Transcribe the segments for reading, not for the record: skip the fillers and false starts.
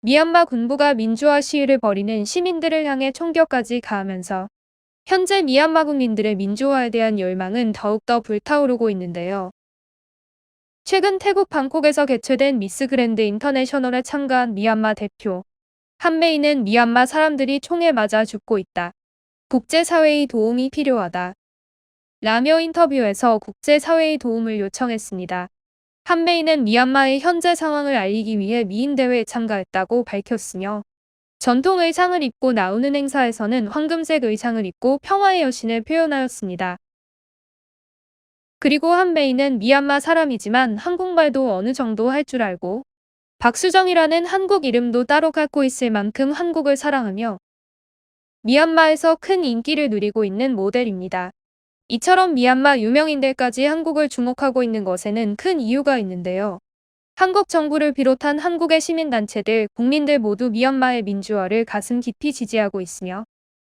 미얀마 군부가 민주화 시위를 벌이는 시민들을 향해 총격까지 가하면서 현재 미얀마 국민들의 민주화에 대한 열망은 더욱더 불타오르고 있는데요. 최근 태국 방콕에서 개최된 미스 그랜드 인터내셔널에 참가한 미얀마 대표 한메이는 미얀마 사람들이 총에 맞아 죽고 있다. 국제사회의 도움이 필요하다. 라며 인터뷰에서 국제사회의 도움을 요청했습니다. 한메이는 미얀마의 현재 상황을 알리기 위해 미인대회에 참가했다고 밝혔으며 전통 의상을 입고 나오는 행사에서는 황금색 의상을 입고 평화의 여신을 표현하였습니다. 그리고 한메이는 미얀마 사람이지만 한국말도 어느 정도 할 줄 알고 박수정이라는 한국 이름도 따로 갖고 있을 만큼 한국을 사랑하며 미얀마에서 큰 인기를 누리고 있는 모델입니다. 이처럼 미얀마 유명인들까지 한국을 주목하고 있는 것에는 큰 이유가 있는데요. 한국 정부를 비롯한 한국의 시민단체들, 국민들 모두 미얀마의 민주화를 가슴 깊이 지지하고 있으며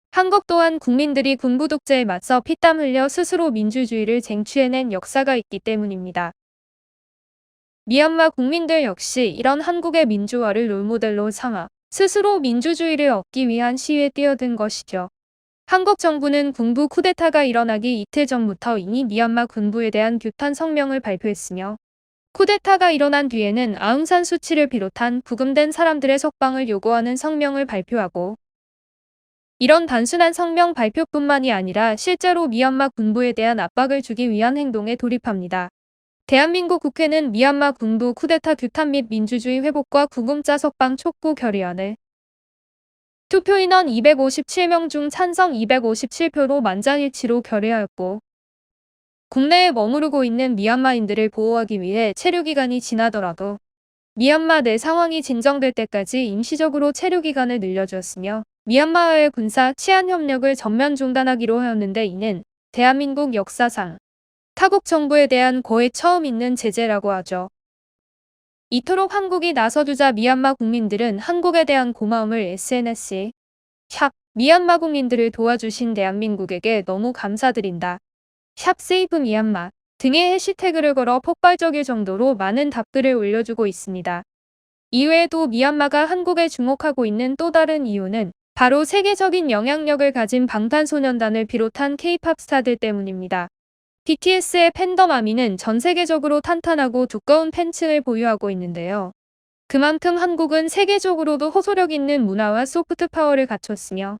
한국 또한 국민들이 군부 독재에 맞서 피땀 흘려 스스로 민주주의를 쟁취해낸 역사가 있기 때문입니다. 미얀마 국민들 역시 이런 한국의 민주화를 롤모델로 삼아 스스로 민주주의를 얻기 위한 시위에 뛰어든 것이죠. 한국 정부는 군부 쿠데타가 일어나기 이틀 전부터 이미 미얀마 군부에 대한 규탄 성명을 발표했으며 쿠데타가 일어난 뒤에는 아웅산 수치를 비롯한 구금된 사람들의 석방을 요구하는 성명을 발표하고 이런 단순한 성명 발표뿐만이 아니라 실제로 미얀마 군부에 대한 압박을 주기 위한 행동에 돌입합니다. 대한민국 국회는 미얀마 군부 쿠데타 규탄 및 민주주의 회복과 구금자 석방 촉구 결의안을 투표인원 257명 중 찬성 257표로 만장일치로 결의하였고 국내에 머무르고 있는 미얀마인들을 보호하기 위해 체류기간이 지나더라도 미얀마 내 상황이 진정될 때까지 임시적으로 체류기간을 늘려주었으며 미얀마와의 군사 치안 협력을 전면 중단하기로 하였는데 이는 대한민국 역사상 타국 정부에 대한 거의 처음 있는 제재라고 하죠. 이토록 한국이 나서주자 미얀마 국민들은 한국에 대한 고마움을 SNS에 샵 미얀마 국민들을 도와주신 대한민국에게 너무 감사드린다. 샵 세이브 미얀마 등의 해시태그를 걸어 폭발적일 정도로 많은 답글을 올려주고 있습니다. 이외에도 미얀마가 한국에 주목하고 있는 또 다른 이유는 바로 세계적인 영향력을 가진 방탄소년단을 비롯한 K-팝 스타들 때문입니다. BTS의 팬덤 아미는 전 세계적으로 탄탄하고 두꺼운 팬층을 보유하고 있는데요. 그만큼 한국은 세계적으로도 호소력 있는 문화와 소프트 파워를 갖췄으며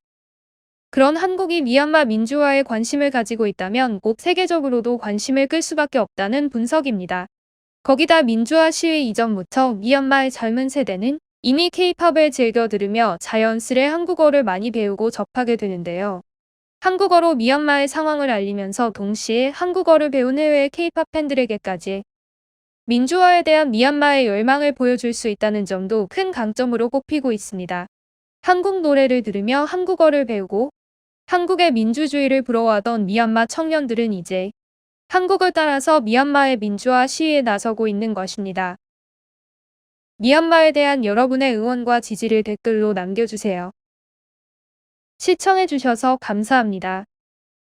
그런 한국이 미얀마 민주화에 관심을 가지고 있다면 곧 세계적으로도 관심을 끌 수밖에 없다는 분석입니다. 거기다 민주화 시위 이전부터 미얀마의 젊은 세대는 이미 K-팝을 즐겨 들으며 자연스레 한국어를 많이 배우고 접하게 되는데요. 한국어로 미얀마의 상황을 알리면서 동시에 한국어를 배운 해외의 K-팝 팬들에게까지 민주화에 대한 미얀마의 열망을 보여줄 수 있다는 점도 큰 강점으로 꼽히고 있습니다. 한국 노래를 들으며 한국어를 배우고 한국의 민주주의를 부러워하던 미얀마 청년들은 이제 한국을 따라서 미얀마의 민주화 시위에 나서고 있는 것입니다. 미얀마에 대한 여러분의 응원과 지지를 댓글로 남겨주세요. 시청해주셔서 감사합니다.